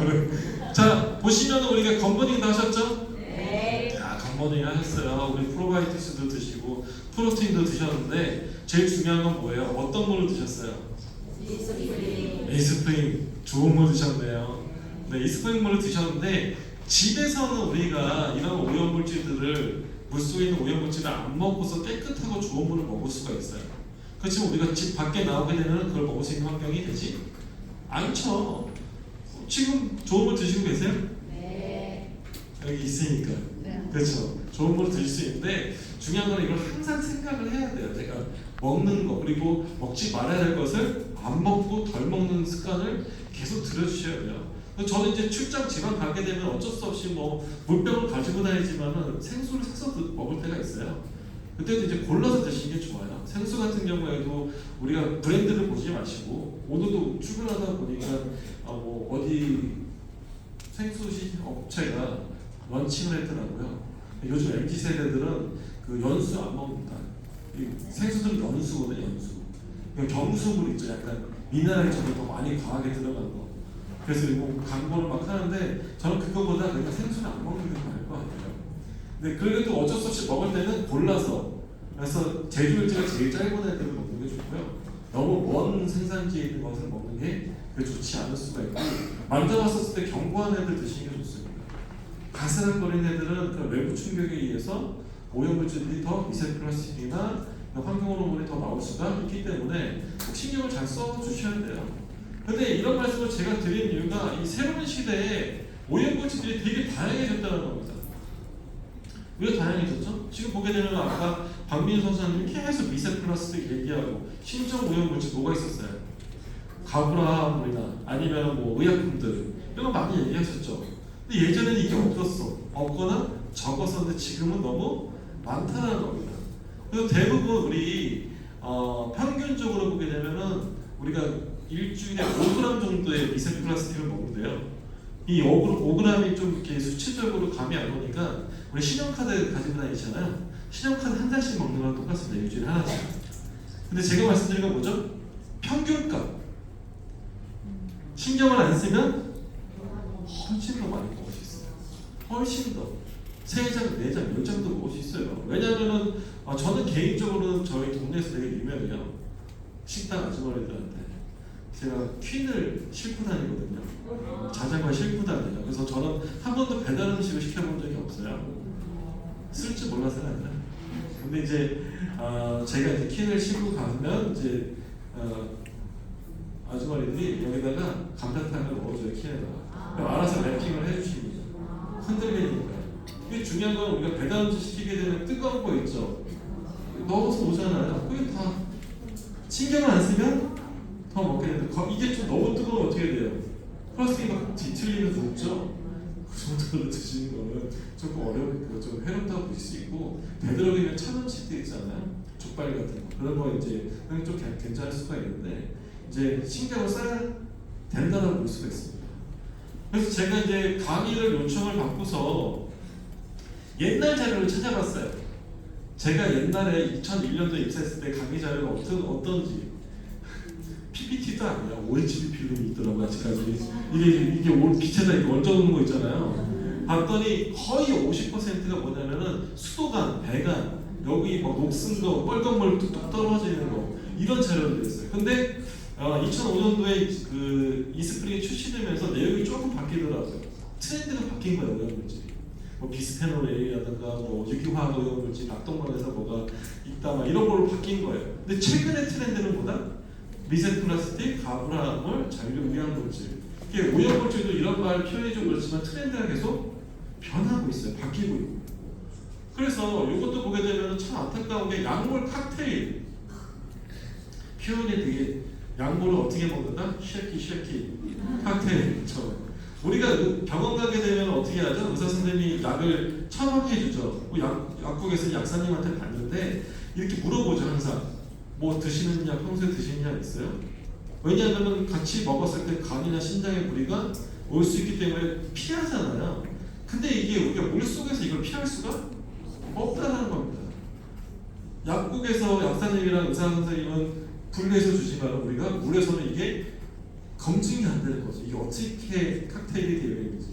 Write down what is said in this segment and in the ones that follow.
거는. 자, 보시면 우리가 건버닝도 하셨죠? 네. 자, 건버닝 하셨어요. 우리 프로바이오틱스도 드시고 프로틴도 드셨는데 제일 중요한 건 뭐예요? 어떤 물을 드셨어요? 이스프링. 좋은 물 드셨네요. 네, 이스프링 물을 드셨는데 집에서는 우리가 이런 오염물질들을 물속에 있는 오염물질을 안 먹고서 깨끗하고 좋은 물을 먹을 수가 있어요. 그렇지만 우리가 집 밖에 나오게 되면 그걸 먹을 수 있는 환경이 되지 않죠. 지금 좋은 물 드시고 계세요? 네. 여기 있으니까. 네. 그렇죠. 좋은 물을 드실 수 있는데 중요한 건 이걸 항상 생각을 해야 돼요. 제가 먹는 거 그리고 먹지 말아야 할 것을 안 먹고 덜 먹는 습관을 계속 들여주셔야 돼요. 저는 이제 출장 지방 가게 되면 어쩔 수 없이 뭐 물병을 가지고 다니지만은 생수를 사서 먹을 때가 있어요. 그때도 이제 골라서 드시는 게 좋아요. 생수 같은 경우에도 우리가 브랜드를 보지 마시고 오늘도 출근하다 보니까 뭐 어디 생수 업체가 런칭을 했더라고요. 요즘 MZ 세대들은 그 연수 안 먹는다. 이 생수들은 연수거든요, 연수. 경수물 있죠, 약간 미네랄이 더 많이 과하게 들어간 거. 그래서 뭐 광고를 막 하는데 저는 그거보다 그냥 생수는 안 먹는 게 나을 것 같아요. 근데 그래도 어쩔 수 없이 먹을 때는 골라서 그래서 제조일지가 제일 짧은 애들을 먹는 게 좋고요. 너무 먼 생산지에 있는 것을 먹는 게 좋지 않을 수가 있고 만져봤을 때 견고한 애들 드시는 게 좋습니다. 바스락거리는 애들은 그 외부 충격에 의해서 오염물질들이 더 미세플라스틱이나 환경호르몬이 더 나올 수가 있기 때문에 꼭 신경을 잘 써주셔야 돼요. 근데 이런 말씀을 제가 드린 이유가 이 새로운 시대에 오염물질들이 되게 다양해졌다는 겁니다. 왜 다양해졌죠? 지금 보게 되면 아까 박민희 선생님이 계속 미세플라스틱 얘기하고 신종 오염물질 뭐가 있었어요? 가브라물이나 아니면 뭐 의약품들 이런 거 많이 얘기하셨죠. 근데 예전에는 이게 없거나 적었었는데 지금은 너무 많다는 겁니다. 그래서 대부분 우리 평균적으로 보게 되면은 우리가 일주일에 5g 정도의 미세플라스틱을 먹는데요. 이 5g이 좀 이렇게 수치적으로 감이 안 오니까 우리 신용카드 가지고 다니잖아요. 신용카드 한 장씩 먹는 거랑 똑같습니다. 일주일에 하나씩. 근데 제가 말씀드린 건 뭐죠? 평균값. 신경을 안 쓰면 훨씬 더 많이 먹을 수 있어요. 훨씬 더. 3장, 4장, 10장도 먹을 수 있어요. 왜냐하면은 저는 개인적으로는 저희 동네에서 되게 유명해요. 식당 아주머니들한테 제가 퀸을 싣고 다니거든요. 자전거에 싣고 다녀요. 그래서 저는 한 번도 배달 음식을 시켜본 적이 없어요. 쓸 줄 몰라서가 아니라. 근데 이제 제가 이제 퀸을 싣고 가면 이제 아주머니들이 여기다가 감자탕을 넣어줘요. 퀸에다가. 그럼 알아서 랩핑을 해주십니다. 흔들리니까. 이게 중요한 건 우리가 배달 음식 시키게 되면 뜨거운 거 있죠. 넣어서 오잖아요. 그게 다 신경을 안 쓰면 더 먹게 되는데 이게 좀 너무 뜨거우면 어떻게 돼요? 플라스틱이 막 뒤틀리면서 녹죠? 그 정도로 드시는 거는 조금 어렵고 좀 해롭다고 볼 수 있고 되도록이면 천원치도 있잖아요. 족발 같은 거 그런 거 이제 좀 괜찮을 수가 있는데 이제 신경을 써야 된다고 볼 수가 있습니다. 그래서 제가 이제 강의를 요청을 받고서 옛날 자료를 찾아봤어요. 제가 옛날에 2001년도에 입사했을 때 강의 자료가 어떤지 PPT도 아니야. OHB 필름이 있더라고요. 아직까지 이게 빛에다 이렇게 얹어놓는 거 있잖아요. 봤더니 거의 50%가 뭐냐면은 수도관, 배관 여기 막 녹슨 거, 뻘건물 뚝뚝 떨어지는 거 이런 자료들이 있어요. 근데 2005년도에 그 이스프링이 출시되면서 내용이 조금 바뀌더라고요. 트렌드가 바뀐 거예요. 오염물질이. 뭐 비스페놀 A라든가 뭐 유기화학 오염물질, 낙동강에서 뭐가 있다 막 이런 걸로 바뀐 거예요. 근데 최근의 트렌드는 뭐다? 미세플라스틱, 가브라물, 잔류유해물질. 이게 오염물질도 이런 말 표현이 좀 그렇지만 트렌드가 계속 변하고 있어요. 바뀌고 있고. 그래서 이것도 보게 되면 참 안타까운 게 약물 칵테일. 표현이 되게 약물을 어떻게 먹는다? 쉐키 칵테일처럼. 우리가 병원 가게 되면 어떻게 하죠? 의사 선생님이 약을 처방해 주죠. 약국에서 약사님한테 갔는데 이렇게 물어보죠 항상. 뭐 드시는 약 평소에 드시는 약 있어요? 왜냐하면 같이 먹었을 때 간이나 심장에 무리가 올 수 있기 때문에 피하잖아요. 근데 이게 우리가 물속에서 이걸 피할 수가 없다는 겁니다. 약국에서 약사님이랑 의사 선생님은 분리해서 주지만 우리가 물에서는 이게 검증이 안 되는 거죠. 이게 어떻게 칵테일이 되어 있는지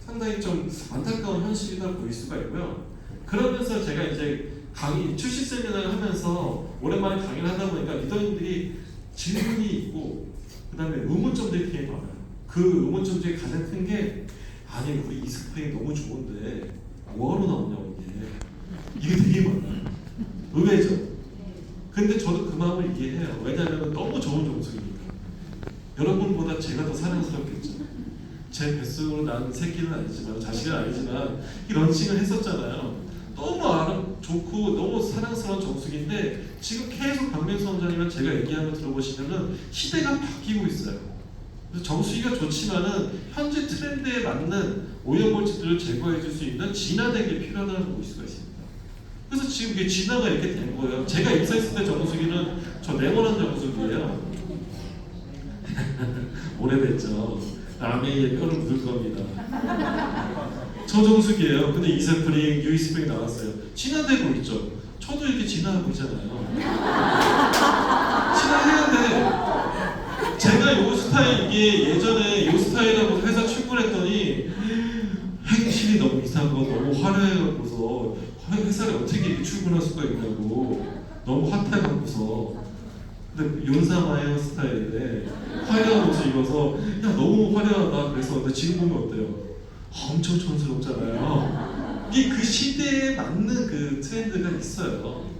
상당히 좀 안타까운 현실이다 보일 수가 있고요. 그러면서 제가 이제 강의 출시 세미나를 하면서 오랜만에 강의를 하다 보니까 리더님들이 질문이 있고 그다음에 의문점들이 되게 많아요. 그 의문점 중에 가장 큰 게 아니 우리 이스프링 너무 좋은데 뭐하러 나오냐고 이게 되게 많아요. 의외죠. 근데 저도 그 마음을 이해해요. 왜냐하면 너무 좋은 정수이니까. 여러분보다 제가 더 사랑스럽겠죠. 제 뱃속으로 난 새끼는 아니지만 자식은 아니지만 이 런칭을 했었잖아요. 너무 좋고 너무 사랑스러운 정수기인데 지금 계속 박명수 원장님은 제가 얘기하는 거 들어보시면은 시대가 바뀌고 있어요. 그래서 정수기가 좋지만은 현재 트렌드에 맞는 오염물질들을 제거해 줄 수 있는 진화된 게 필요하다는 걸 볼 수가 있습니다. 그래서 지금 이게 진화가 이렇게 된 거예요. 제가 입사했을 때 정수기는 저 네모난 정수기예요. 오래됐죠. 아메이에 뼈를 묻을 겁니다. 저 정수기예요. 근데 이스프링, 유이스프링 나왔어요. 진화되고 있죠. 저도 이렇게 진화하고 있잖아요. 진화해야 돼. 제가 요 스타일, 이게 예전에 요 스타일하고 회사 출근했더니 행실이 너무 이상하고 너무 화려해갖고서 회사를 어떻게 이렇게 출근할 수가 있냐고 너무 핫해갖고서 근데 윤사마이어 스타일인데 화려한 옷을 입어서 야 너무 화려하다 그래서 근데 지금 보면 어때요? 엄청 촌스럽잖아요. 이게 그 시대에 맞는 그 트렌드가 있어요.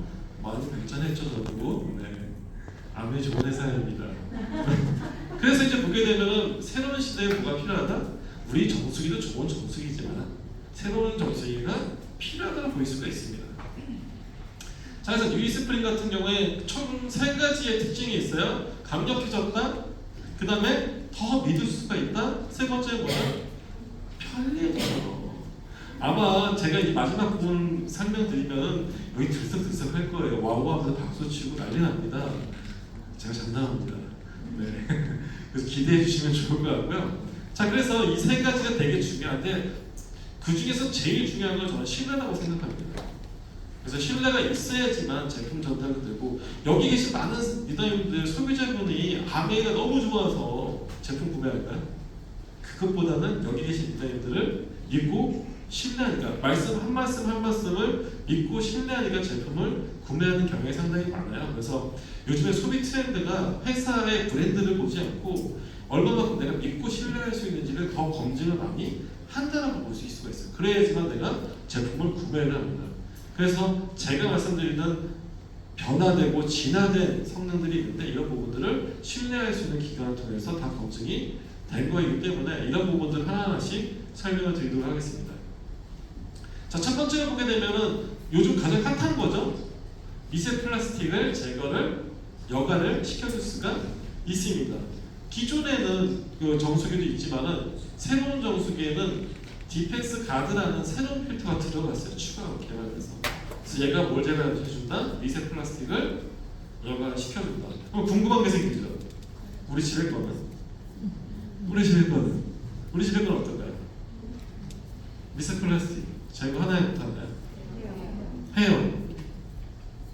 많이 발전했죠 저도. 네. 아무리 좋은 회사입니다. 그래서 이제 보게 되면은 새로운 시대에 뭐가 필요하다? 우리 정수기도 좋은 정수기지만 새로운 정수기가 필요하다고 볼 수가 있습니다. 자, 그래서 유이스프링 같은 경우에 총 3가지의 특징이 있어요. 강력해졌다. 그 다음에 더 믿을 수가 있다. 세 번째 뭐야? 편리해요. 아마 제가 이 마지막 부분 설명드리면 여기 들썩들썩 할 거예요. 와우 하면서 박수 치고 난리 납니다. 제가 장난합니다. 네. 그래서 기대해 주시면 좋을 것 같고요. 자, 그래서 이 3가지가 되게 중요한데 그 중에서 제일 중요한 건 저는 신뢰라고 생각합니다. 그래서 신뢰가 있어야지만 제품 전달도 되고 여기 계신 많은 리더님들 소비자분이 아메이가 너무 좋아서 제품 구매할까요? 그것보다는 여기 계신 리더님들을 믿고 신뢰하니까 말씀 한 말씀 한 말씀을 믿고 신뢰하니까 제품을 구매하는 경향이 상당히 많아요. 그래서 요즘에 소비 트렌드가 회사의 브랜드를 보지 않고 얼마만큼 내가 믿고 신뢰할 수 있는지를 더 검증을 많이 한다라고 볼 수 있을 수가 있어요. 그래야지만 내가 제품을 구매를 합니다. 그래서 제가 말씀드리는 변화되고 진화된 성능들이 있는데 이런 부분들을 신뢰할 수 있는 기관을 통해서 다 검증이 된 거이기 때문에 이런 부분들 하나하나씩 설명을 드리도록 하겠습니다. 자, 첫 번째로 보게 되면은 요즘 가장 핫한 거죠. 미세 플라스틱을 제거를 여과를 시켜줄 수가 있습니다. 기존에는 그 정수기도 있지만은 새로운 정수기에는 디펜스 가드라는 새로운 필터가 들어갔어요. 추가로 개발돼서. 그래서 얘가 뭘 제거해준다? 미세 플라스틱을 여과를 시켜준다. 그럼 궁금한 게 생기죠. 우리 집에 거는? 우리 집에 거는? 우리 집에 건 어떨까요? 미세 플라스틱 제거 하나에 못하나요? 해요.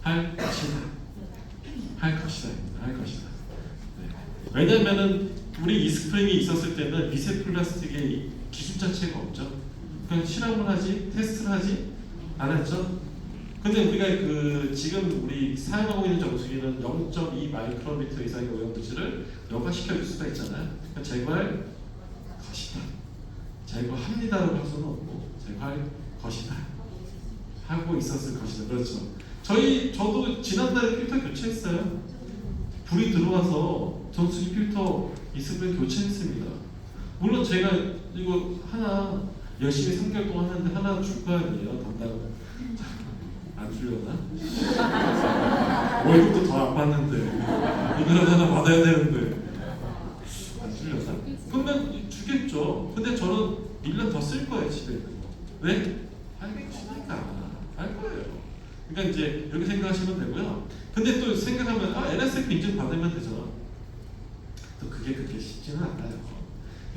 할 것이다. 할 것이다. 할 것이다. 네. 왜냐면은 우리 이스프링이 있었을 때는 미세 플라스틱의 기준 자체가 없죠. 그냥 실험을 하지, 테스트를 하지 않았죠. 근데 우리가 그 지금 우리 사용하고 있는 정수기는 0.2 마이크로미터 이상의 오염물질을 여과시켜 줄 수가 있잖아요. 그러니까 제거할 것이다. 제거합니다라고 할 수는 없고 제거할 것이다. 하고 있었을 것이다. 그렇죠. 저도 지난달에 필터 교체했어요. 불이 들어와서 정수기 필터 이스프링 교체했습니다. 물론 제가 이거 하나 열심히 3개월 동안 하는데 하나 줄 거 아니에요. 담당 안 주려나? 월급도 더 안 받는데 이거라도 하나 받아야 되는데 안 주려나? 그러면 주겠죠. 근데 저는 1년 더 쓸 거예요. 집에 있는 거. 왜? 할게 없으니까 할 거예요. 그러니까 이제 이렇게 생각하시면 되고요. 근데 또 생각하면 NSF 인증 받으면 되잖아. 또 그게 그렇게 쉽지는 않아요.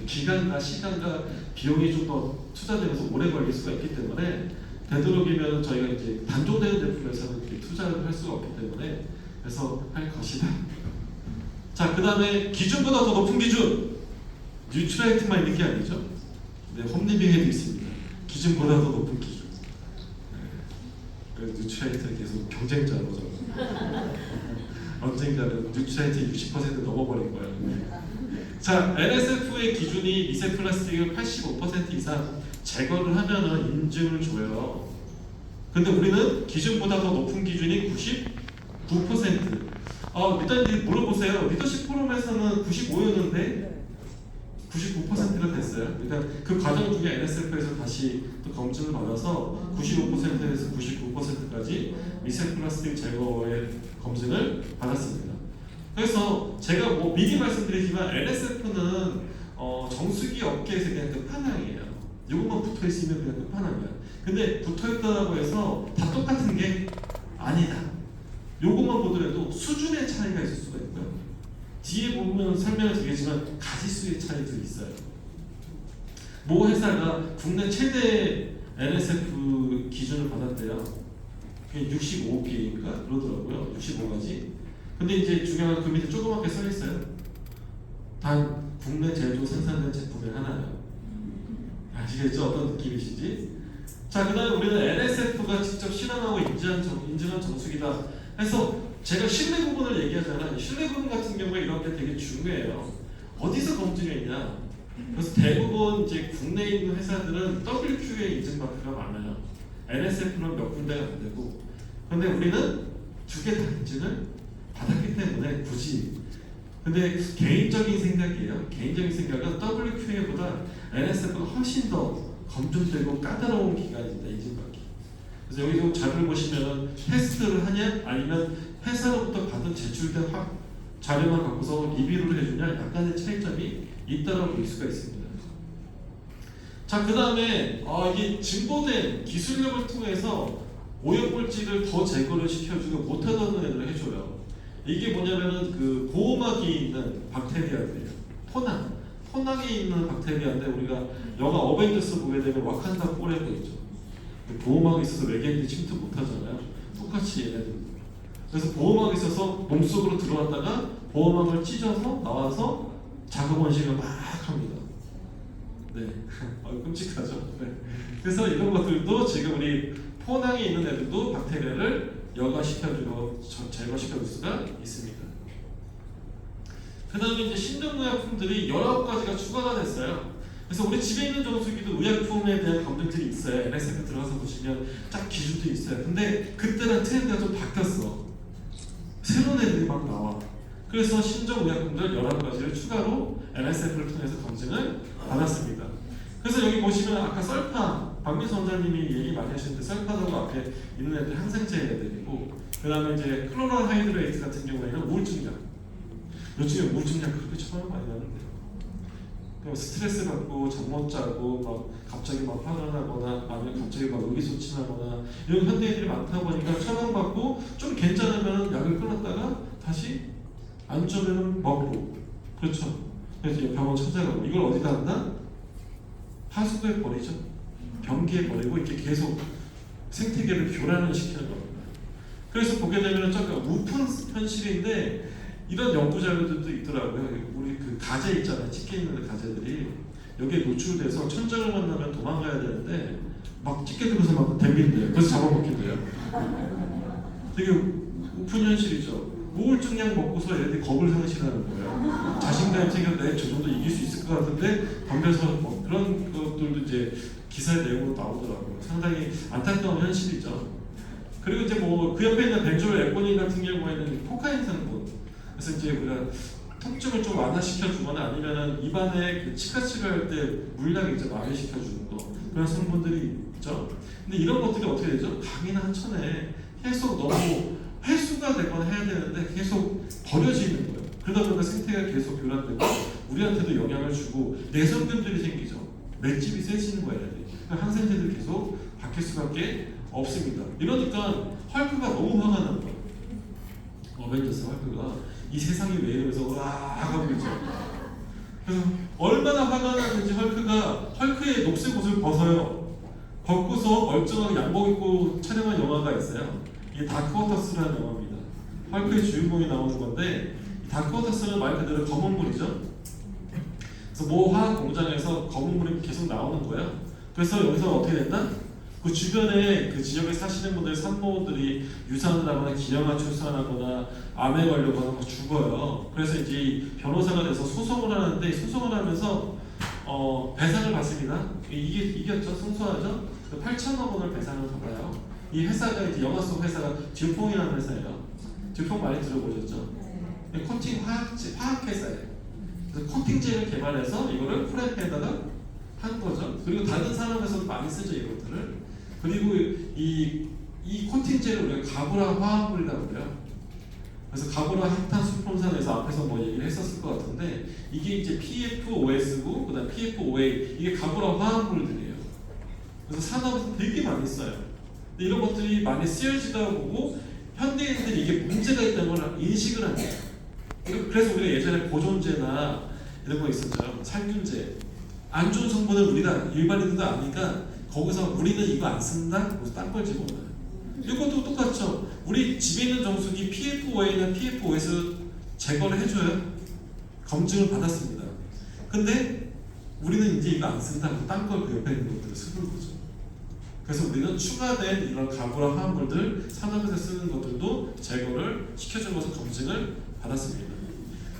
기간과 시간과 비용이 좀 더 투자되면서 오래 걸릴 수가 있기 때문에 되도록이면 저희가 이제 단종되는 제품에서는 투자를 할 수가 없기 때문에 그래서 할 것이다. 자, 그 다음에 기준보다 더 높은 기준. 뉴트라이트만 있는 게 아니죠. 네, 홈리빙에도 있습니다. 기준보다 더 높은 기준. 그래서 뉴트라이트는 계속 경쟁자로 저는 언젠가는 뉴트라이트 60% 넘어버릴 거예요. 자, NSF의 기준이 미세 플라스틱을 85% 이상 제거를 하면은 인증을 줘요. 근데 우리는 기준보다 더 높은 기준이 99%. 일단 이제 물어보세요. 리더십 포럼에서는 95였는데 99%가 됐어요. 그러니까 그 과정 중에 NSF에서 다시 또 검증을 받아서 95%에서 99%까지 미세 플라스틱 제거의 검증을 받았습니다. 그래서 제가 뭐 미리 말씀드리지만 NSF는 정수기 업계에서 그냥 끝판왕이에요. 이것만 붙어 있으면 그냥 끝판왕이야. 근데 붙어 있다고 해서 다 똑같은 게 아니다. 요것만 보더라도 수준의 차이가 있을 수가 있고요. 뒤에 보면 설명을 드리겠지만 가지수의 차이도 있어요. 모 회사가 국내 최대 NSF 기준을 받았대요. 그게 65개인가 그러더라고요. 65가지. 근데 이제 중요한 건 그 밑에 조그맣게 써 있어요. 단 국내 제조 생산된 제품의 하나예요. 아시겠죠? 어떤 느낌이신지? 자, 그 다음에 우리는 NSF가 직접 실험하고 인증한 정수기다 해서 제가 실내 부분을 얘기하잖아요. 실내 부분 같은 경우에 이런 게 되게 중요해요. 어디서 검증했냐? 그래서 대부분 이제 국내에 있는 회사들은 WQA 인증 마크가 많아요. NSF는 몇 군데가 안 되고. 그런데 우리는 두 개 다 인증을 받았기 때문에 굳이. 근데 개인적인 생각이에요. 개인적인 생각은 WQA보다 NSF가 훨씬 더 검증되고 까다로운 기관입니다. 인증받기. 그래서 여기서 자료를 보시면 테스트를 하냐 아니면 회사로부터 받은 제출된 자료만 갖고서 리뷰를 해주냐 약간의 차이점이 있다고 볼 수가 있습니다. 자, 그 다음에 이게 진보된 기술력을 통해서 오염물질을 더 제거를 시켜주고 못하던 애들을 해줘요. 이게 뭐냐면은 그 보호막이 있는 박테리아들이에요. 포낭에 있는 박테리아인데 우리가 영화 어벤져스 보게 되면 와칸다 포레버 있죠. 보호막이 있어서 외계인들이 침투 못하잖아요. 똑같이 얘네들. 그래서 보호막이 있어서 몸속으로 들어왔다가 보호막을 찢어서 나와서 자극 원식을 막 합니다. 네, 끔찍하죠. 네. 그래서 이런 것들도 지금 우리 포낭에 있는 애들도 박테리아를 여과시켜주고 제거시켜줄 수가 있습니다. 그 다음에 이제 신종의약품들이 19가지가 추가가 됐어요. 그래서 우리 집에 있는 정수기도 의약품에 대한 검증들이 있어요. NSF 들어가서 보시면 딱 기준도 있어요. 근데 그때랑 트렌드가 좀 바뀌었어. 새로운 애들이 막 나와. 그래서 신종의약품들 19가지를 추가로 NSF를 통해서 검증을 받았습니다. 그래서 여기 보시면 아까 썰파, 박민수 원장님이 얘기 많이 하시는데 썰파하고 앞에 있는 애들 항생제 애들이고 그 다음에 이제 클로랄 하이드레이트 같은 경우에는 우울증약. 요즘에 우울증약 그렇게 처방 많이 나는데요. 스트레스 받고 잠 못 자고 막 갑자기 막 화가 나거나 아니면 갑자기 막 의기소침하거나 이런 현대인들이 많다 보니까 처방받고 좀 괜찮으면 약을 끊었다가 다시 안 좋으면 먹고 그렇죠. 그래서 병원 찾아가고 이걸 어디다 한다? 하수구에 버리죠. 변기에 버리고 이렇게 계속 생태계를 교란을 시키는 겁니다. 그래서 보게 되면 조금 우픈 현실인데 이런 연구 자료들도 있더라고요. 우리 그 가재 있잖아요. 집게 있는 가재들이 여기에 노출돼서 천적을 만나면 도망가야 되는데 막 집게 들고서 막 댐빈대요. 그래서 잡아먹힌대요. 되게 우픈 현실이죠. 우울증약 먹고서 얘네들이 겁을 상실하는 거예요. 자신감이 생겼는데 저 정도 이길 수 있을 것 같은데 덤벼서 뭐 그런 것들도 이제 기사의 내용으로 나오더라고요. 상당히 안타까운 현실이죠. 그리고 이제 뭐 그 옆에 있는 벤조일 에코닌 같은 경우에는 코카인 성분. 그래서 이제 우리가 통증을 좀 완화시켜주거나 아니면은 입안에 그 치과 치료할 때 물약 이제 마비시켜주는 거 그런 성분들이 있죠. 근데 이런 것들이 어떻게 되죠? 강이나 하천에 계속 너무 회수가 되거나 해야 되는데 계속 버려지는 거예요. 그러다 보니까 생태가 계속 교란되고 우리한테도 영향을 주고 내성균들이 생기죠. 맷집이 세지는 거예요. 그러니까 항생제들이 계속 바뀔 수밖에 없습니다. 이러니까 헐크가 너무 화가 난 거예요. 어벤져스 헐크가 이 세상이 왜 이러면서 와 하고 있죠. 그래서 얼마나 화가 나는지 헐크의 녹색 옷을 벗어요. 벗고서 멀쩡하게 양복 입고 촬영한 영화가 있어요. 이게 다크워터스라는 영화입니다. 헐크의 주인공이 나오는 건데 다크워터스는 말 그대로 검은 물이죠. 그래서 모 화학 공장에서 검은 물이 계속 나오는 거예요. 그래서 여기서 어떻게 된다? 그 주변에 그 지역에 사시는 분들 산모들이 유산을 하거나 기형아 출산하거나 암에 걸려거나 죽어요. 그래서 이제 변호사가 돼서 소송을 하는데 소송을 하면서 배상을 받습니다. 이게 이겼죠, 승소하죠. 8천억 원을 배상을 받아요. 이 회사가 이제 영화 속 회사가 듀퐁이라는 회사예요. 듀퐁 많이 들어보셨죠? 코팅 화학 회사예요. 그래서 코팅제를 개발해서 이거를 프라이팬에다가 한 거죠. 그리고 다른 산업에서도 많이 쓰죠, 이것들을. 그리고 이 코팅제를 우리가 가브라 화합물이라고 그래요. 그래서 가브라 핵탄 수평선에서 앞에서 뭐 얘기를 했었을 것 같은데 이게 이제 PFOS고 그다음 PFOA 이게 가브라 화합물들이에요. 그래서 산업에서 되게 많이 써요. 근데 이런 것들이 많이 쓰여지다 보고 현대인들이 이게 문제가 있다는 걸 인식을 합니다. 그래서 우리가 예전에 보존제나 이런 거 있었죠. 살균제. 안 좋은 성분을 우리가 일반인들도 아니까 거기서 우리는 이거 안 쓴다? 그래서 딴 걸 집어넣어요. 이것도 똑같죠. 우리 집에 있는 정수기 PFOA나 PFOS 제거를 해줘요. 검증을 받았습니다. 근데 우리는 이제 이거 안 쓴다고 딴 걸 그 옆에 있는 것들을 쓰는 거죠. 그래서 우리는 추가된 이런 가부라 화합물들 산업에서 쓰는 것들도 제거를 시켜준 것을 검증을 받았습니다.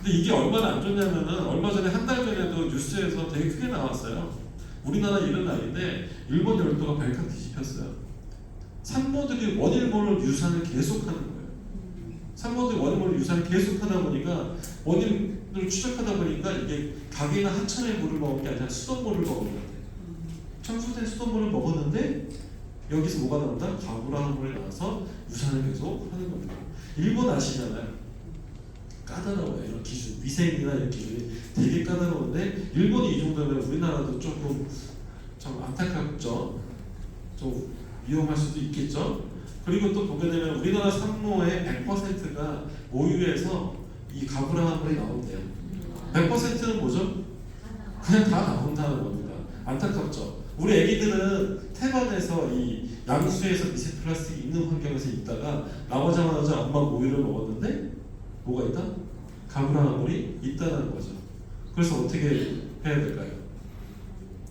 근데 이게 얼마나 안 좋냐면은 얼마 전에 한 달 전에도 뉴스에서 되게 크게 나왔어요. 우리나라 이런 나라인데 일본 열도가 발칵 뒤집혔어요. 산모들이 원일 모를 유산을 계속하는 거예요. 산모들이 원일 모를 유산을 계속하다 보니까 원인을 추적하다 보니까 이게 가게나 하천의 물을 먹은 게 아니라 수돗물을 먹은 것 같아요. 청소된 수돗물을 먹었는데 여기서 뭐가 나온다? 가부라는 물이 나와서 유산을 계속 하는 겁니다. 일본 아시잖아요. 까다로워요. 이런 기준, 위생이나 이런 기준이 되게 까다로운데 일본이 이 정도면 우리나라도 조금 좀 안타깝죠. 좀 위험할 수도 있겠죠. 그리고 또 보게 되면 우리나라 산모의 100%가 모유에서 이 가부라물이 나온대요. 100%는 뭐죠? 그냥 다 나온다는 겁니다. 안타깝죠. 우리 애기들은 태반에서 이 양수에서 미세 플라스틱이 있는 환경에서 있다가 나오자마자 엄마 모유를 먹었는데 뭐가 있다? 가부라물이 있다는 거죠. 그래서 어떻게 해야 될까요?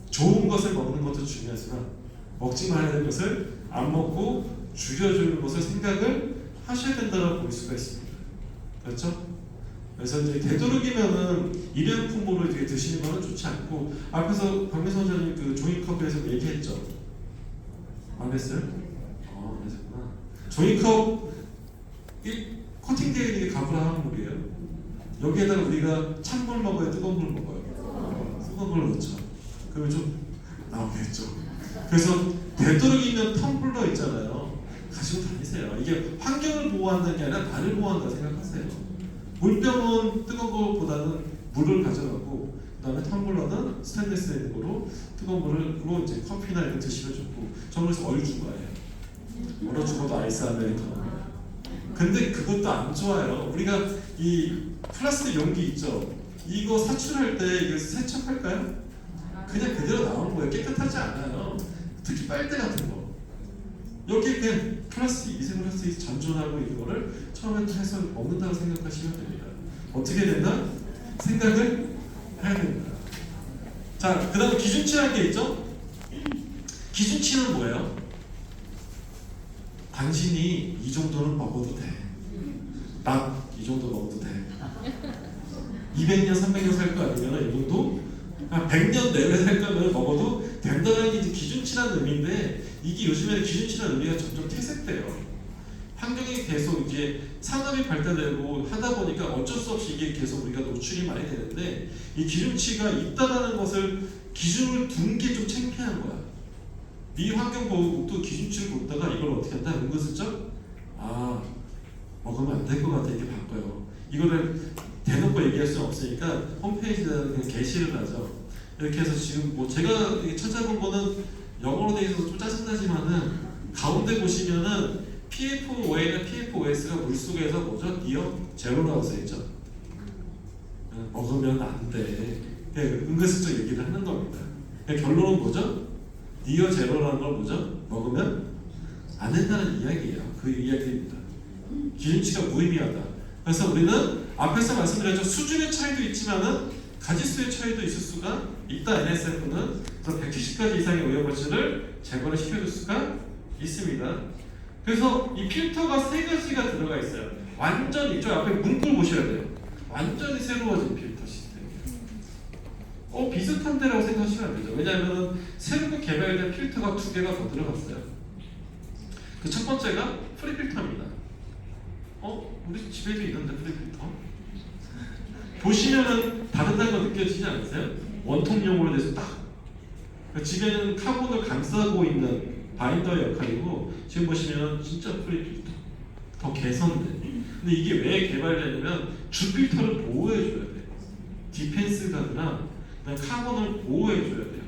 좋은 것을 먹는 것도 중요하지만 먹지 말아야 될 것을 안 먹고 죽여주는 것을 생각을 하셔야 된다고 볼 수가 있습니다. 그렇죠? 그래서 이제 되도록이면은 일회용품으로 이렇게 드시는 거는 좋지 않고 앞에서 박민선 원장님 그 종이컵에서 얘기했죠. 안 했어요? 그랬구나. 종이컵 코팅되어 있는 게 가부라 화합물이에요. 여기에다가 우리가 찬물 먹어요, 뜨거운 물 먹어요? 뜨거운 물 넣죠. 그러면 좀 나오겠죠. 그래서 되도록이면 텀블러 있잖아요. 가지고 다니세요. 이게 환경을 보호한다는 게 아니라 나를 보호한다 생각하세요. 물병은 뜨거운 것보다는 물을 가져가고 그다음에 텀블러는 스테인리스 거로 뜨거운 물로 이제 커피나 이런 거 드시면 좋고 저는 그래서 얼죽어예요. 얼어 죽어도 아이스 아메리카노. 근데 그것도 안 좋아요. 우리가 이 플라스틱 용기 있죠. 이거 사출할 때 이거 세척할까요? 그냥 그대로 나오는 거예요. 깨끗하지 않아요. 특히 빨대 같은 거. 여기 그냥 플라스틱, 미세 플라스틱 잔존하고 이거를 처음에 해서 먹는다고 생각하시면 됩니다. 어떻게 된다? 생각을 해야 됩니다. 자, 그 다음에 기준치라는 게 있죠? 기준치는 뭐예요? 당신이 이 정도는 먹어도 돼. 나 이 정도 먹어도 돼. 200년, 300년 살 거 아니면 이 정도? 100년 내외 살 거면 먹어도 된다는 게 이제 기준치라는 의미인데 이게 요즘에는 기준치라는 의미가 점점 퇴색돼요. 환경이 계속 이제 산업이 발달되고 하다 보니까 어쩔 수 없이 이게 계속 우리가 노출이 많이 되는데 이 기준치가 있다라는 것을 기준을 둔 게 좀 창피한 거야. 미 환경보호국도 기준치를 뒀다가 이걸 어떻게 한다? 은근슬쩍 먹으면 안 될 것 같아 이렇게 바꿔요. 이거를 대놓고 얘기할 수는 없으니까 홈페이지에다 그냥 게시를 하죠. 이렇게 해서 지금 뭐 제가 찾아본 거는 영어로 되어 있어서 좀 짜증나지만은 가운데 보시면은 PFOA나 PFOS가 물속에서 뭐죠? 니어 제로라고 써있죠. 먹으면 안 돼. 은근슬쩍 얘기를 하는 겁니다. 결론은 뭐죠? 니어 제로라는 걸 뭐죠? 먹으면 안 된다는 이야기예요. 그 이야기입니다. 기준치가 무의미하다. 그래서 우리는 앞에서 말씀드렸죠. 수준의 차이도 있지만은 가지수의 차이도 있을 수가 있다. NSF는 그래서 170가지 이상의 오염물질을 제거를 시켜줄 수가 있습니다. 그래서 이 필터가 세 가지가 들어가 있어요. 완전 이쪽 앞에 문구를 보셔야 돼요. 완전히 새로워진 필터 시스템이에요. 비슷한데라고 생각하시면 안 되죠. 왜냐하면 새롭게 개발된 필터가 두 개가 더 들어갔어요. 그 첫 번째가 프리필터입니다. 우리 집에도 있는데 프리필터? 보시면은 다르다는 거 느껴지지 않으세요? 원통용으로 돼서 딱 집에는 카본을 감싸고 있는 바인더의 역할이고, 지금 보시면 진짜 프리필터 더 개선된. 근데 이게 왜 개발되냐면 주 필터를 보호해줘야 돼요. 디펜스 가드나 카본을 보호해줘야 돼요.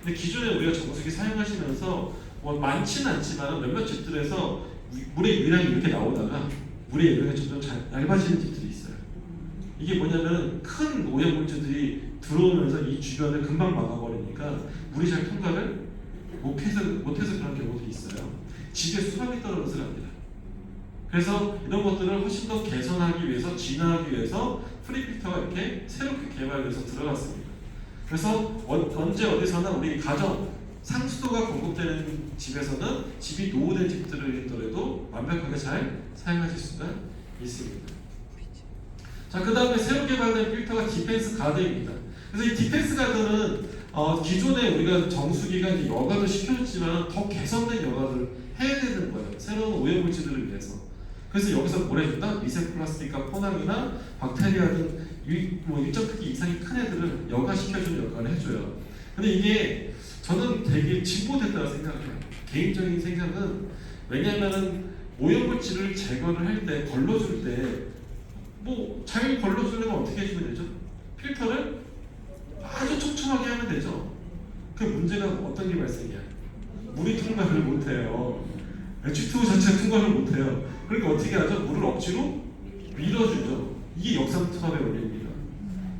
근데 기존에 우리가 정수기 사용하시면서 많지는 않지만 몇몇 집들에서 물의 유량이 이렇게 나오다가 물의 유량이 점점 얇아지는 집들이 있어요. 이게 뭐냐면 큰 오염물질들이 들어오면서 이 주변을 금방 막아버리니까 물이 잘 통과를 못해서 그런 경우도 있어요. 집에 수압이 떨어져서 합니다. 그래서 이런 것들을 훨씬 더 개선하기 위해서, 진화하기 위해서 프리필터가 이렇게 새롭게 개발돼서 들어갔습니다. 그래서 언제 어디서나 우리 가정 상수도가 공급되는 집에서는 집이 노후된 집들을 더라도 완벽하게 잘 사용하실 수가 있습니다. 자, 그 다음에 새로 개발된 필터가 디펜스 가드입니다. 그래서 이 디펜스 가드는 기존에 우리가 정수기가 이제 여과도 시켜줬지만 더 개선된 여과를 해야 되는 거예요. 새로운 오염물질들을 위해서. 그래서 여기서 뭘 해준다? 미세 플라스틱과 포낭이나 박테리아 등 일정 크기 이상의 큰 애들을 여과시켜주는 역할을 해줘요. 근데 이게 저는 되게 진보됐다고 생각해요. 개인적인 생각은, 왜냐하면 오염물질을 제거를 할 때, 걸러줄 때 잘 걸러주려면 어떻게 해주면 되죠? 필터를 아주 촘촘하게 하면 되죠. 그 문제가 어떤 게 발생이야? 물이 통과를 못해요. H2O 자체가 통과를 못해요. 그러니까 어떻게 하죠? 물을 억지로 밀어주죠. 이게 역삼투압의 원리입니다.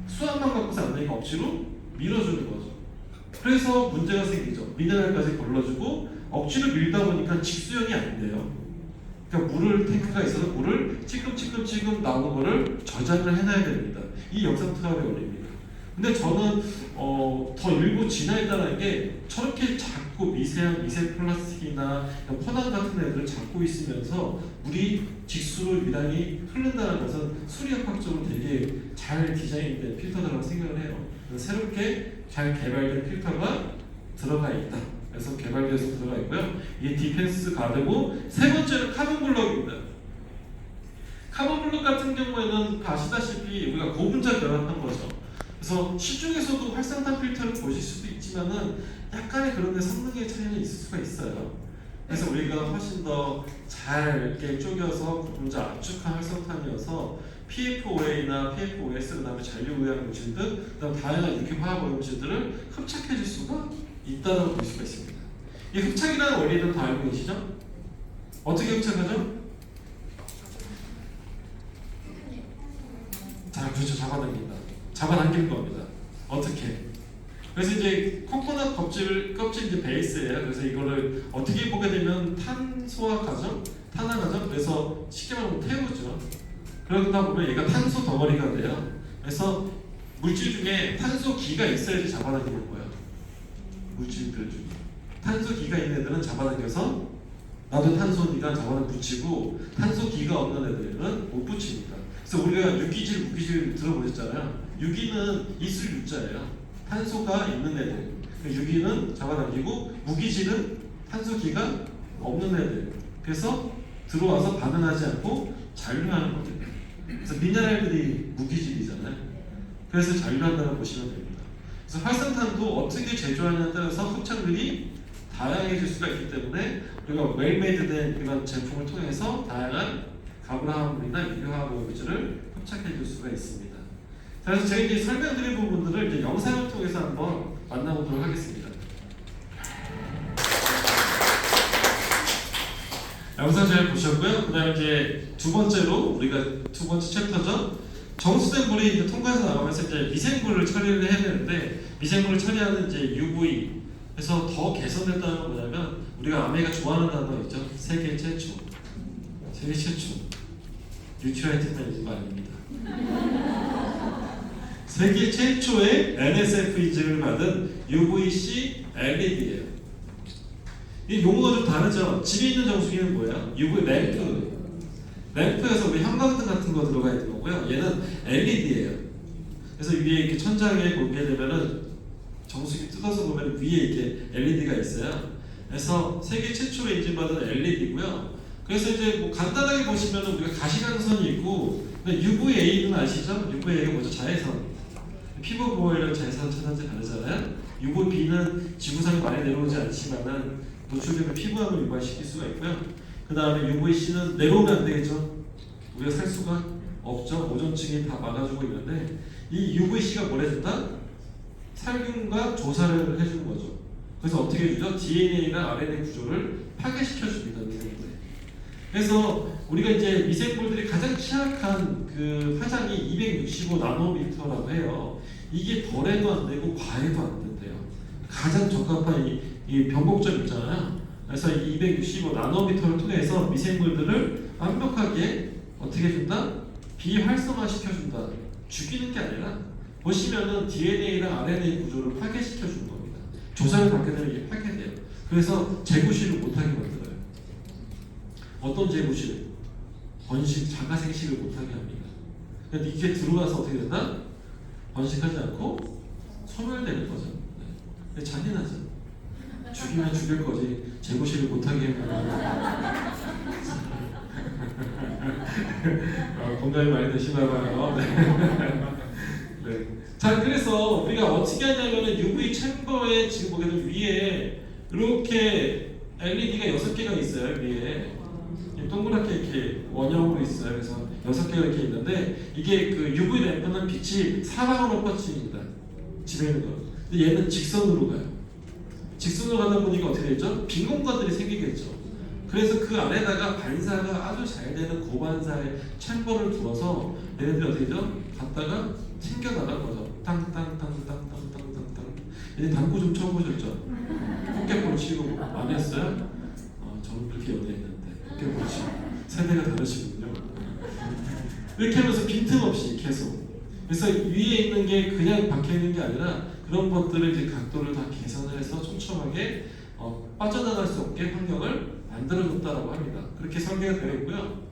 수압만 갖고서 안 되니까 억지로 밀어주는 거죠. 그래서 문제가 생기죠. 미네랄까지 걸러주고 억지로 밀다 보니까 직수형이 안 돼요. 그러니까 물을 탱크가 있어서 물을 찔끔찔끔 나오는 거를 저장을 해놔야 됩니다. 이 역삼투압의 원리입니다. 근데 저는 더 일부 진화했다는 게 저렇게 작고 미세한 미세 플라스틱이나 포낭 같은 애들을 잡고 있으면서 물이 직수로 유량이 흐른다는 것은 수리역학적으로 되게 잘 디자인된 필터라고 생각을 해요. 새롭게 잘 개발된 필터가 들어가 있다. 그래서 개발돼서 들어가 있고요. 이게 디펜스 가드고, 세 번째는 카본 블럭입니다. 카본 블럭 같은 경우에는 아시다시피 우리가 고분자 결합한 거죠. 그래서 시중에서도 활성탄 필터를 보실 수도 있지만은 약간의 그런 데 성능의 차이는 있을 수가 있어요. 그래서 우리가 훨씬 더 잘 이렇게 쪼개서 고분자 압축한 활성탄이어서 PFOA나 PFOS, 그다음에 잔류의약 물질들, 그다음 다양한 유기 화학 오염물질들을 흡착해 줄 수가 있다고 볼 수가 있습니다. 이 흡착이라는 원리는 다 알고 계시죠? 어떻게 흡착하죠? 자, 그렇죠. 잡아당기는 겁니다. 어떻게? 그래서 이제 코코넛 껍질 이제 베이스예요. 그래서 이거를 어떻게 보게 되면 탄소화 과정, 탄화 과정. 그래서 쉽게 말하면 태우죠. 그러다 보면 얘가 탄소 덩어리가 돼요. 그래서 물질 중에 탄소기가 있어야지 잡아당기는 거예요. 물질들 중에 탄소기가 있는 애들은 잡아당겨서 나도 탄소니까 잡아당 붙이고, 탄소기가 없는 애들은 못 붙입니다. 그래서 우리가 유기질, 무기질 들어보셨잖아요. 유기는 있을 유자예요. 탄소가 있는 애들. 유기는 잡아당기고, 무기질은 탄소기가 없는 애들. 그래서 들어와서 반응하지 않고 잔류하는 겁니다. 그래서 미네랄들이 무기질이잖아요. 그래서 잔류한다고 보시면 됩니다. 그래서 활성탄도 어떻게 제조하냐에 따라서 흡착률이 다양해질 수가 있기 때문에 우리가 웰메이드된 이런 제품을 통해서 다양한 가불화합물이나 유효화합물질을 흡착해 줄 수가 있습니다. 자, 그래서 제가 이제 설명드린 부분들을 이제 영상을 통해서 한번 만나보도록 하겠습니다. 영상 잘 보셨고요. 그다음에 이제 두 번째로 우리가 두 번째 챕터죠. 정수된 물이 이제 통과해서 나가면서 이제 미생물을 처리를 해야 되는데, 미생물을 처리하는 이제 UV. 그래서 더 개선됐다는 건 뭐냐면, 우리가 아메가 좋아하는 단어 있죠. 세계 최초. 뉴트라이트 매니지가 아닙니다. 세계 최초의 NSF 인증을 받은 UVC LED예요. 이 용어가 좀 다르죠. 집에 있는 정수기는 뭐예요? UV 램프. 램프에서 우리 형광등 같은 거 들어가 있는 거고요. 얘는 LED예요. 그래서 위에 이렇게 천장에 보게 되면은 정수기 뜯어서 보면 위에 이렇게 LED가 있어요. 그래서 세계 최초로 인증받은 LED고요. 그래서 이제 뭐 간단하게 보시면은 우리가 가시광선이 있고, UVA는 아시죠? UVA가 뭐죠? 자외선. 피부 보호에는 자외선 차단제 바르잖아요. UVB는 지구상에 많이 내려오지 않지만은 노출되면 피부암을 유발시킬 수가 있고요. 그 다음에 UVC는 내려오면 안 되겠죠. 우리가 살 수가 없죠. 오존층이 다 막아주고 있는데 이 UVC가 뭘 해준다? 살균과 조사를 해주는 거죠. 그래서 어떻게 해주죠? DNA나 RNA 구조를 파괴시켜줍니다. 미생물에. 그래서 우리가 이제 미생물들이 가장 취약한 그 파장이 265 나노미터라고 해요. 이게 덜해도 안 되고 과해도 안 된대요. 가장 적합한 이 변곡점 있잖아요. 그래서 이 265 나노미터를 통해서 미생물들을 완벽하게 어떻게 해준다? 비활성화시켜준다. 죽이는 게 아니라 보시면은 DNA랑 RNA 구조를 파괴시켜주는 겁니다. 조사를 받게 되면 이게 파괴돼요. 그래서 재구실을 못하게 만들어요. 어떤 재구실? 번식, 자가생식을 못하게 합니다. 그러니까 이게 들어와서 어떻게 된다? 번식하지 않고 소멸되는 거죠. 네. 잔인하죠. 죽이면 죽일 거지 재구실을 못하게 하면 공감이 많이 되시나 봐요. 네. 네. 자, 그래서 우리가 어떻게 하냐면은 UV 챔버에 지금 보게 되면 위에 이렇게 LED가 6개가 있어요. 위에 동그랗게 이렇게 원형으로 있어요. 그래서 6개가 이렇게 있는데 이게 그 UV 램프는 빛이 사방으로 뻗칩니다. 집에 있는 거. 근데 얘는 직선으로 가요. 직선으로 가다 보니까 어떻게 되죠? 빈 공간들이 생기겠죠. 그래서 그 안에다가 반사가 아주 잘 되는 고반사의 챔버를 두어서 얘네들이 어떻게 되죠? 갔다가 튕겨나간 거죠. 땅땅땅땅땅땅땅땅. 이제 당구 좀 쳐보셨죠? 포켓볼 치고 많이 했어요? 저는 그렇게 연애했는데 포켓볼 치고 세대가 다르시군요. 이렇게 하면서 빈틈없이 계속. 그래서 위에 있는 게 그냥 박혀 있는 게 아니라 그런 것들을 이제 각도를 다 계산을 해서 촘촘하게 빠져나갈 수 없게 환경을 만들어줬다라고 합니다. 그렇게 설계가 되어 있고요.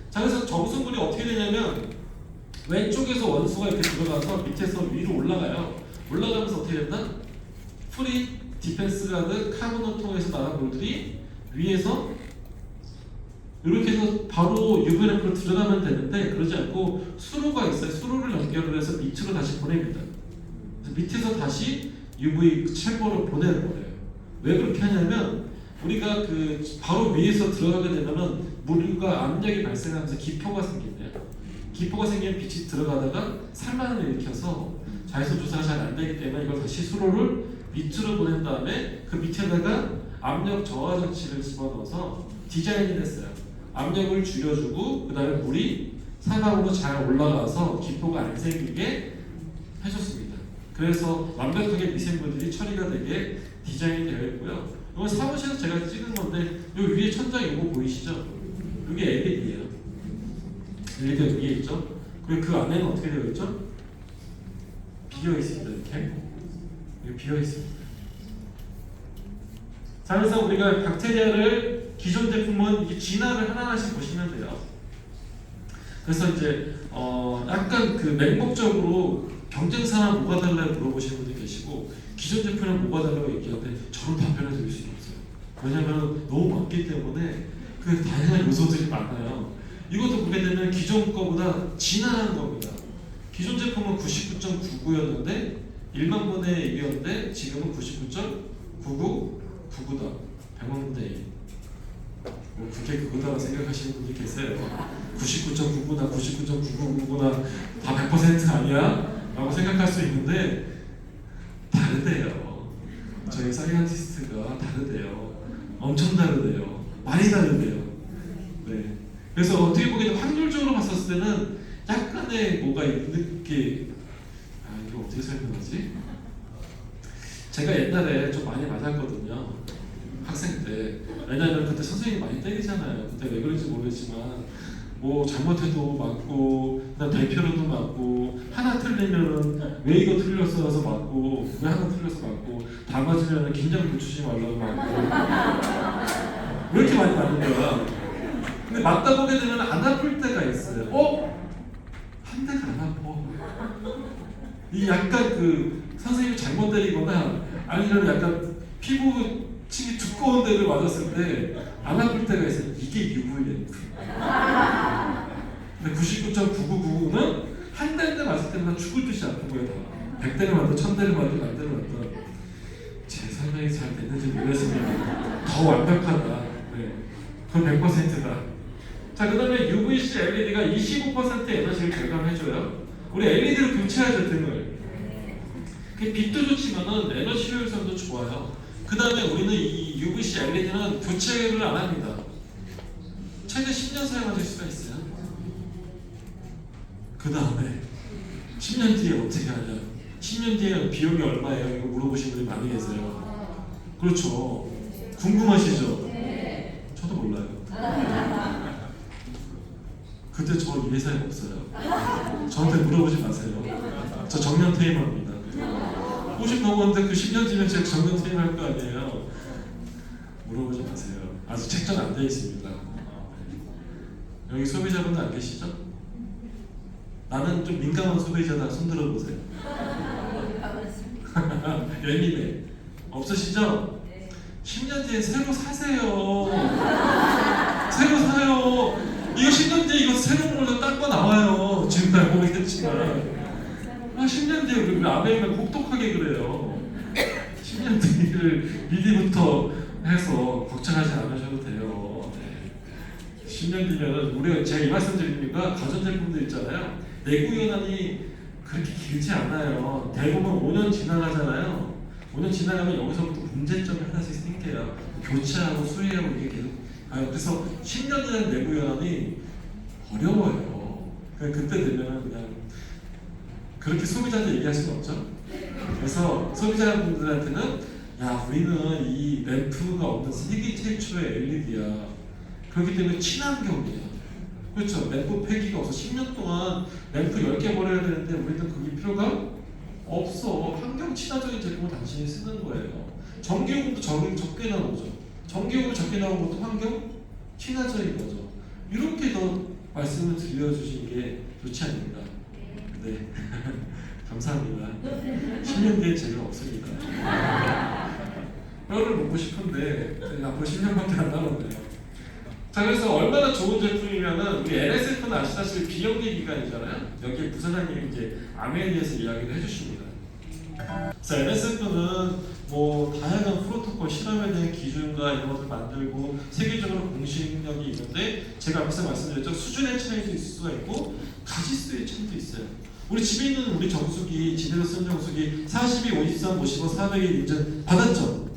자, 그래서 정수물이 어떻게 되냐면 왼쪽에서 원수가 이렇게 들어가서 밑에서 위로 올라가요. 올라가면서 어떻게 된다? 프리 디펜스 가드 카본을 통해서 나간 물들이 위에서 이렇게 해서 바로 UV 램프로 들어가면 되는데 그러지 않고 수로가 있어요. 수로를 연결을 해서 밑으로 다시 보냅니다. 그래서 밑에서 다시 UV 챔버로 보내는 거예요. 왜 그렇게 하냐면 우리가 그 바로 위에서 들어가게 되면은 물과 압력이 발생하면서 기포가 생긴대요. 기포가 생기면 빛이 들어가다가 산란을 일으켜서 자외선 조사가 잘 안 되기 때문에 이걸 다시 수로를 밑으로 보낸 다음에 그 밑에다가 압력 저하 장치를 집어넣어서 디자인이 됐어요. 압력을 줄여주고 그 다음에 물이 사방으로 잘 올라가서 기포가 안 생기게 해줬습니다. 그래서 완벽하게 미생물들이 처리가 되게 디자인이 되어 있고요. 이건 사무실에서 제가 찍은 건데 여기 위에 천장 이거 보이시죠? 이게 LED예요. LED가 위에 있죠? 그리고 그 안에는 어떻게 되어 있죠? 비어 있습니다. 이렇게 비어 있습니다. 자, 그래서 우리가 박테리아를 기존 제품은 이게 진화를 하나하나씩 보시면 돼요. 그래서 이제 약간 그 맹목적으로 경쟁사나 뭐가 달라고 물어보시는 분들 계시고 기존 제품이랑 뭐가 달라고 얘기하는데 저는 답변을 드릴 수가 없어요. 왜냐하면 너무 많기 때문에 그 다양한 요소들이 많아요. 이것도 보게 되면 기존 거보다 진화한 겁니다. 기존 제품은 99.99였는데 1만 분의 1이었는데 지금은 99.9999다. 100만 분의 1. 뭐 그게 그거다라고 생각하시는 분이 계세요. 99.99나 99.9999나 다 100% 아니야? 라고 생각할 수 있는데 다르대요. 저희 사이언티스트가 다르대요. 엄청 다르대요. 많이 다르대요. 네. 그래서 어떻게 보기에는 확률적으로 봤었을 때는 약간의 뭐가 있는 게 이거 어떻게 설명하지? 제가 옛날에 좀 많이 맞았거든요. 학생 때. 왜냐하면 그때 선생님이 많이 때리잖아요. 그때 왜 그런지 모르겠지만 뭐 잘못해도 맞고, 그다음 대표로도 맞고, 하나 틀리면은 왜 이거 틀렸어서 맞고, 왜 하나 틀려서 맞고, 다 맞으면은 긴장 늦추지 말라고 맞고, 왜 이렇게 많이 맞는 거야? 근데 맞다 보게 되면 안 아플 때가 있어요. 한 대가 안 아파. 이 약간 그 선생님이 잘못 때리거나 아니면 약간 피부층이 두꺼운 데를 맞았을 때 안 아플 때가 있어요. 이게 UVF. 근데 99.9999는 한 대인데 맞을 때마다 죽을 듯이 아픈 거예요. 다. 100대를 맞든 1000대를 맞든 만대를 맞든 제 설명이 잘 됐는지 모르겠습니다. 더 완벽하다. 네. 그건 100%다. 자, 그 다음에 UVC LED가 25% 에너지를 절감해줘요. 우리 LED로 교체하죠, 등을. 빛도 좋지만은 에너지 효율성도 좋아요. 그 다음에 우리는 이 UVC LED는 교체를 안 합니다. 최대 10년 사용하실 수가 있어요. 그 다음에 10년 뒤에 어떻게 하냐? 10년 뒤에 비용이 얼마예요? 이거 물어보시는 분이 많이 계세요. 그렇죠. 궁금하시죠? 저도 몰라요. 그때 저 이 회사에 없어요. 저한테 물어보지 마세요. 저 정년 퇴임합니다. 50 넘었는데 그 10년 뒤면 제가 정년 퇴임할 거 아니에요. 물어보지 마세요. 아직 책정 안 돼 있습니다. 여기 소비자분들 안 계시죠? 나는 좀 민감한 소비자다. 손 들어보세요. 예민해. 없으시죠? 10년 뒤에 새로 사세요. 새로 사요. 이거 10년 뒤에 이거 새로운 걸로 딴 거 나와요. 지금 잘 모르겠지만 10년 뒤에 우리 아메리카 혹독하게 그래요. 10년 뒤를 미리부터 해서 걱정하지 않으셔도 돼요. 10년 뒤면 우리가 제가 이 말씀 드립니까? 가전제품들 있잖아요. 내구연한이 그렇게 길지 않아요. 대부분 5년 지나가잖아요. 5년 지나가면 여기서부터 문제점이 하나씩 생겨요. 교체하고 수리하고 이게 계속 가요. 그래서 10년이라는 내구연한이 어려워요. 그때 되면 그냥 그렇게 소비자한테 얘기할 수는 없죠. 그래서 소비자분들한테는 야, 우리는 이 램프가 없는 세계 최초의 LED야. 그렇기 때문에 친환경이야. 그렇죠. 램프 폐기가 없어. 10년 동안 램프 10개 버려야 되는데 우리는 그게 필요가 없어. 환경 친화적인 제품을 당신이 쓰는 거예요. 전기요금도 적게 나오죠. 전기요금 적게 나오는 것도 환경 친화적인 거죠. 이렇게 더 말씀을 들려주신 게 좋지 않습니까? 네. 감사합니다. 10년 뒤에 제가 없습니다. 뼈를 먹고 싶은데 앞으로 10년밖에 안 남았네요. 자, 그래서 얼마나 좋은 제품이면은 우리 NSF는 아시다시피 비영리 기관이잖아요. 여기 부사장님이 이제 아메리에서 이야기를 해주십니다. 자, NSF는 뭐 다양한 프로토콜 실험에 대한 기준과 이런 것을 만들고 세계적으로 공신력이 있는데 제가 앞에서 말씀드렸죠. 수준의 차이도 있을 수가 있고 가지수의 차이도 있어요. 우리 집에 있는 우리 정수기, 집에서 쓰는 정수기 42, 53, 55, 400일 인증 받았죠?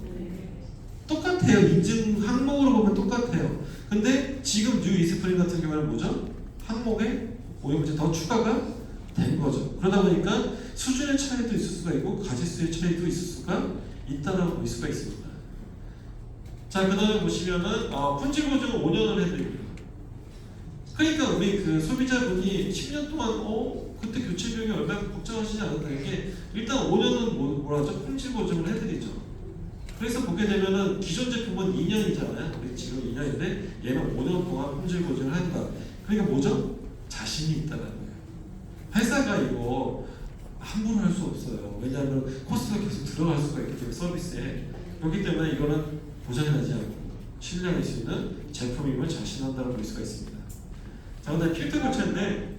똑같아요. 인증 항목으로 보면 똑같아요. 근데 지금 뉴 이스프링 같은 경우는 뭐죠? 항목에 오염물질 더 추가가 된 거죠. 그러다 보니까 수준의 차이도 있을 수가 있고 가지수의 차이도 있을 수가 있다라고 볼 수가 있습니다. 자, 그 다음에 보시면은 품질 보증 5년을 해드립니다. 그러니까 우리 그 소비자분이 10년 동안 그때 교체 비용이 얼마나 걱정하시지 않았다는 게 일단 5년은 뭐라죠? 품질 보증을 해드리죠. 그래서 보게 되면은 기존 제품은 2년이잖아요. 우리 지금 2년인데 얘는 5년 동안 품질 보증을 한다. 그러니까 뭐죠? 자신이 있다는 거예요. 회사가 이거 함부로 할 수 없어요. 왜냐하면 코스트가 계속 들어갈 수가 있기 때문에 서비스에. 그렇기 때문에 이거는 보장하지 않고 신뢰할 수 있는 제품임을 자신한다고 볼 수가 있습니다. 자, 그다음에 필터 교체인데,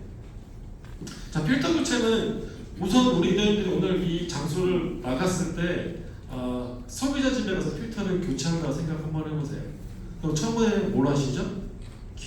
자, 필터 교체는 우선 우리 이대원들이 오늘 이 장소를 나갔을 때 소비자 집에 가서 필터를 교체한다고 생각 한번 해보세요. 그럼 처음에 뭘 하시죠?